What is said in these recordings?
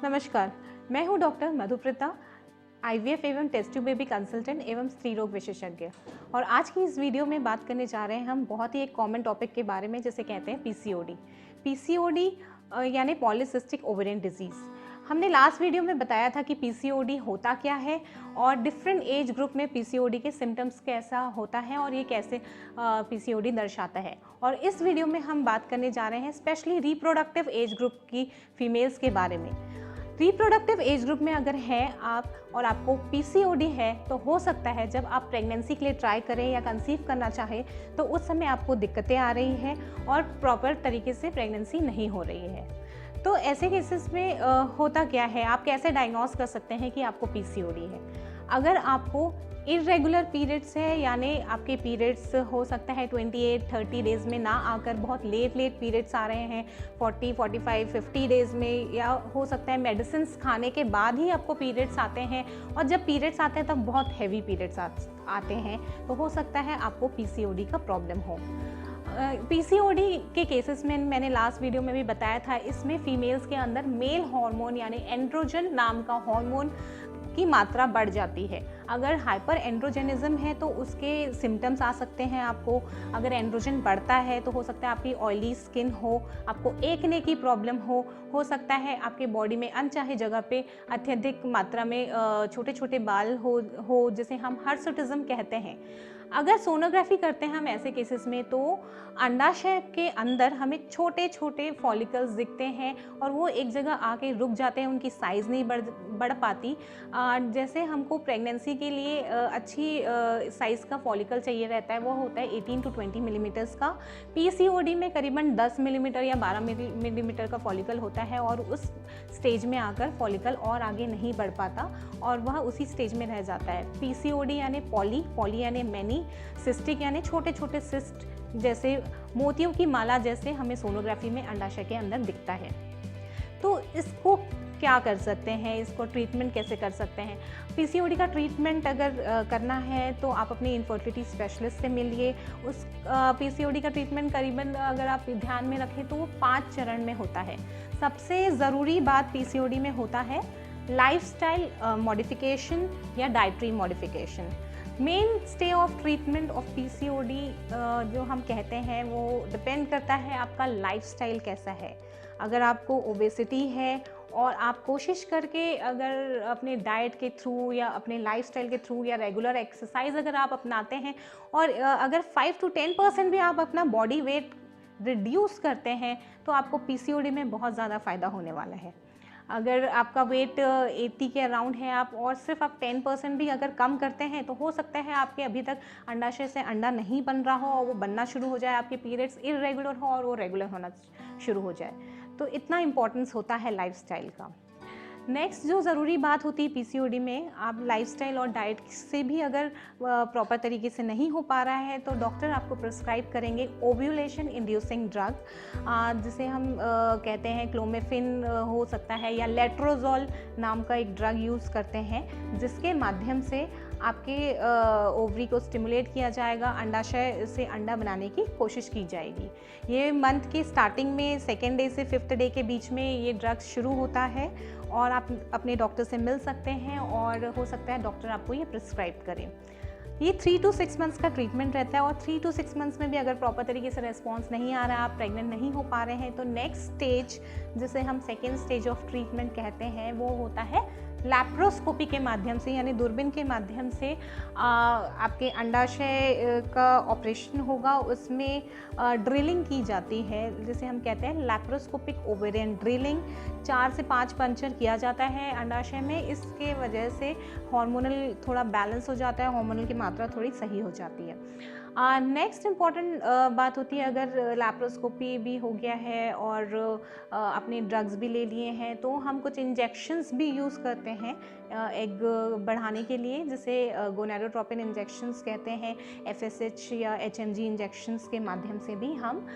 नमस्कार, मैं हूं डॉक्टर मधुप्रिता, आईवीएफ एवं टेस्ट ट्यूब बेबी कंसल्टेंट एवं स्त्री रोग विशेषज्ञ। और आज की इस वीडियो में बात करने जा रहे हैं हम बहुत ही एक कॉमन टॉपिक के बारे में, जिसे कहते हैं पीसीओडी। पीसीओडी यानी पॉलीसिस्टिक ओवेरियन डिजीज़। हमने लास्ट वीडियो में बताया था कि पीसीओडी होता क्या है और डिफरेंट एज ग्रुप में पीसीओडी के सिम्टम्स कैसा होता है और ये कैसे पीसीओडी दर्शाता है। और इस वीडियो में हम बात करने जा रहे हैं स्पेशली रिप्रोडक्टिव एज ग्रुप की फीमेल्स के बारे में। रिप्रोडक्टिव एज ग्रुप में अगर हैं आप और आपको पीसीओडी है, तो हो सकता है जब आप प्रेगनेंसी के लिए ट्राई करें या कंसीव करना चाहें तो उस समय आपको दिक्कतें आ रही हैं और प्रॉपर तरीके से प्रेगनेंसी नहीं हो रही है। तो ऐसे केसेस में होता क्या है, आप कैसे डायग्नोस कर सकते हैं कि आपको पीसीओडी है। अगर आपको इरेगुलर पीरियड्स है, यानी आपके पीरियड्स हो सकता है 28-30 डेज़ में ना आकर बहुत लेट पीरियड्स आ रहे हैं 40, 45, 50 डेज़ में, या हो सकता है मेडिसिन खाने के बाद ही आपको पीरियड्स आते हैं और जब पीरियड्स आते हैं तब बहुत हैवी पीरियड्स आते हैं, तो हो सकता है आपको पीसीओडी का प्रॉब्लम हो। पीसीओडी के केसेस में मैंने लास्ट वीडियो में भी बताया था, इसमें फीमेल्स के अंदर मेल हार्मोन यानी एंड्रोजन नाम का हार्मोन की मात्रा बढ़ जाती है। अगर हाइपर एंड्रोजेनिज्म है तो उसके सिम्टम्स आ सकते हैं आपको। अगर एंड्रोजन बढ़ता है तो हो सकता है आपकी ऑयली स्किन हो, आपको एकने की प्रॉब्लम हो सकता है आपके बॉडी में अनचाहे जगह पे अत्यधिक मात्रा में छोटे छोटे बाल हो जिसे हम हर्सुटिज्म कहते हैं। अगर सोनोग्राफी करते हैं हम ऐसे केसेस में तो अंडाशय के अंदर हमें छोटे छोटे फॉलिकल्स दिखते हैं और वो एक जगह आके रुक जाते हैं, उनकी साइज़ नहीं बढ़ पाती। जैसे हमको प्रेगनेंसी के लिए अच्छी साइज़ का फॉलिकल चाहिए रहता है, वो होता है 18 to 20 मिलीमीटर्स का। पीसीओडी में करीबन 10 मिलीमीटर या 12 मिलीमीटर का फॉलिकल होता है और उस स्टेज में आकर फॉलिकल और आगे नहीं बढ़ पाता और वह उसी स्टेज में रह जाता है। पीसीओडी यानी पॉली यानी मैनी, सिस्टिक यानी छोटे छोटे सिस्ट जैसे मोतियों की माला जैसे हमें सोनोग्राफी में अंडाशय के अंदर दिखता है। तो इसको क्या कर सकते हैं, इसको ट्रीटमेंट कैसे कर सकते हैं। पीसीओडी का ट्रीटमेंट अगर करना है तो आप अपने इनफर्टिलिटी स्पेशलिस्ट से मिलिए। उस पीसीओडी का ट्रीटमेंट करीबन अगर आप ध्यान में रखें तो वो 5 चरण में होता है। सबसे ज़रूरी बात पीसीओडी में होता है लाइफस्टाइल मॉडिफिकेशन या dietary modification. Main stay of treatment of PCOD जो हम कहते हैं वो डिपेंड करता है आपका लाइफस्टाइल कैसा है। अगर आपको ओबेसिटी है और आप कोशिश करके अगर अपने डाइट के थ्रू या अपने लाइफस्टाइल के थ्रू या रेगुलर एक्सरसाइज अगर आप अपनाते हैं और अगर 5 to 10% भी आप अपना बॉडी वेट रिड्यूस करते हैं तो आपको पीसीओडी में बहुत ज़्यादा फ़ायदा होने वाला है। अगर आपका वेट 80 के अराउंड है आप और सिर्फ आप 10% भी अगर कम करते हैं तो हो सकता है आपके अभी तक अंडाशय से अंडा नहीं बन रहा हो और वो बनना शुरू हो जाए, आपके पीरियड्स इरेगुलर हो और वो रेगुलर होना शुरू हो जाए। तो इतना इम्पोर्टेंस होता है लाइफस्टाइल का। नेक्स्ट जो ज़रूरी बात होती है पीसीओडी में, आप लाइफस्टाइल और डाइट से भी अगर प्रॉपर तरीके से नहीं हो पा रहा है तो डॉक्टर आपको प्रिस्क्राइब करेंगे ओव्यूलेशन इंड्यूसिंग ड्रग, जिसे हम कहते हैं क्लोमिफिन हो सकता है या लेट्रोजोल नाम का एक ड्रग यूज़ करते हैं, जिसके माध्यम से आपके ओवरी को स्टिमुलेट किया जाएगा, अंडाशय से अंडा बनाने की कोशिश की जाएगी। ये मंथ के स्टार्टिंग में 2nd डे से 5th डे के बीच में ये ड्रग शुरू होता है और आप अपने डॉक्टर से मिल सकते हैं और हो सकता है डॉक्टर आपको ये प्रिस्क्राइब करें। ये 3 to 6 मंथ्स का ट्रीटमेंट रहता है और 3 to 6 मंथ्स में भी अगर प्रॉपर तरीके से रेस्पॉन्स नहीं आ रहा है, आप प्रेग्नेंट नहीं हो पा रहे हैं, तो नेक्स्ट स्टेज जिसे हम 2nd स्टेज ऑफ ट्रीटमेंट कहते हैं वो होता है लैप्रोस्कोपी के माध्यम से यानी दूरबीन के माध्यम से आपके अंडाशय का ऑपरेशन होगा। उसमें ड्रिलिंग की जाती है जिसे हम कहते हैं लैप्रोस्कोपिक ओवेरियन ड्रिलिंग। 4 से 5 पंचर किया जाता है अंडाशय में, इसके वजह से हार्मोनल थोड़ा बैलेंस हो जाता है, हार्मोनल की मात्रा थोड़ी सही हो जाती है। नेक्स्ट इम्पॉर्टेंट बात होती है, अगर लैप्रोस्कोपी भी हो गया है और अपने ड्रग्स भी ले लिए हैं तो हम कुछ इंजेक्शंस भी यूज़ करते हैं एग बढ़ाने के लिए, जिसे गोनाडोट्रोपिन इंजेक्शंस कहते हैं। एफएसएच या एचएमजी इंजेक्शंस के माध्यम से भी हम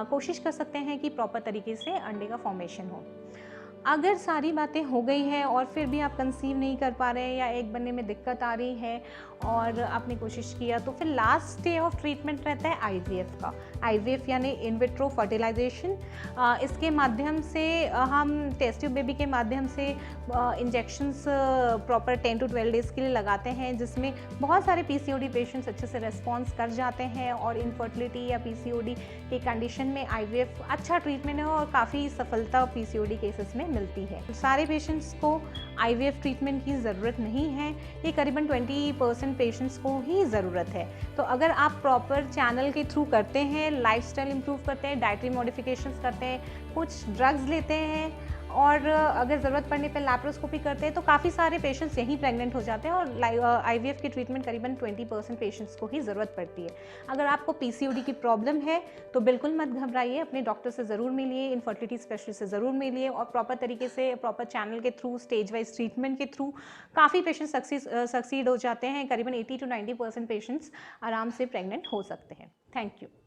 कोशिश कर सकते हैं कि प्रॉपर तरीके से अंडे का फॉर्मेशन हो। अगर सारी बातें हो गई है और फिर भी आप कंसीव नहीं कर पा रहे हैं या एग बनने में दिक्कत आ रही है और आपने कोशिश किया, तो फिर लास्ट स्टे ऑफ ट्रीटमेंट रहता है आईवीएफ का। आईवीएफ यानी इन विट्रो फर्टिलाइजेशन। इसके माध्यम से हम टेस्ट ट्यूब बेबी के माध्यम से इंजेक्शंस प्रॉपर 10 to 12 डेज़ के लिए लगाते हैं, जिसमें बहुत सारे पीसीओडी पेशेंट्स अच्छे से रेस्पॉन्स कर जाते हैं और इनफर्टिलिटी या पीसीओडी के कंडीशन में आईवीएफ अच्छा ट्रीटमेंट है और काफ़ी सफलता पीसीओडी केसेस में मिलती है। सारे पेशेंट्स को आईवीएफ ट्रीटमेंट की ज़रूरत नहीं है, ये करीबन 20% पेशेंट्स को ही ज़रूरत है। तो अगर आप प्रॉपर चैनल के थ्रू करते हैं, लाइफस्टाइल इंप्रूव करते हैं, डाइटरी मॉडिफिकेशंस करते हैं, कुछ ड्रग्स लेते हैं और अगर ज़रूरत पड़ने पर लैप्रोस्कोपी करते हैं, तो काफ़ी सारे पेशेंट्स यहीं प्रेग्नेंट हो जाते हैं और आईवीएफ की ट्रीटमेंट करीबन 20% पेशेंट्स को ही ज़रूरत पड़ती है। अगर आपको पीसीओडी की प्रॉब्लम है तो बिल्कुल मत घबराइए, अपने डॉक्टर से ज़रूर मिलिए, इनफर्टिलिटी स्पेशलिस्ट से ज़रूर मिलिए और प्रॉपर तरीके से प्रॉपर चैनल के थ्रू, स्टेज वाइज ट्रीटमेंट के थ्रू काफ़ी पेशेंट्स सक्सीड हो जाते हैं। करीबन 80 to 90% पेशेंट्स आराम से प्रेग्नेंट हो सकते हैं। Thank you.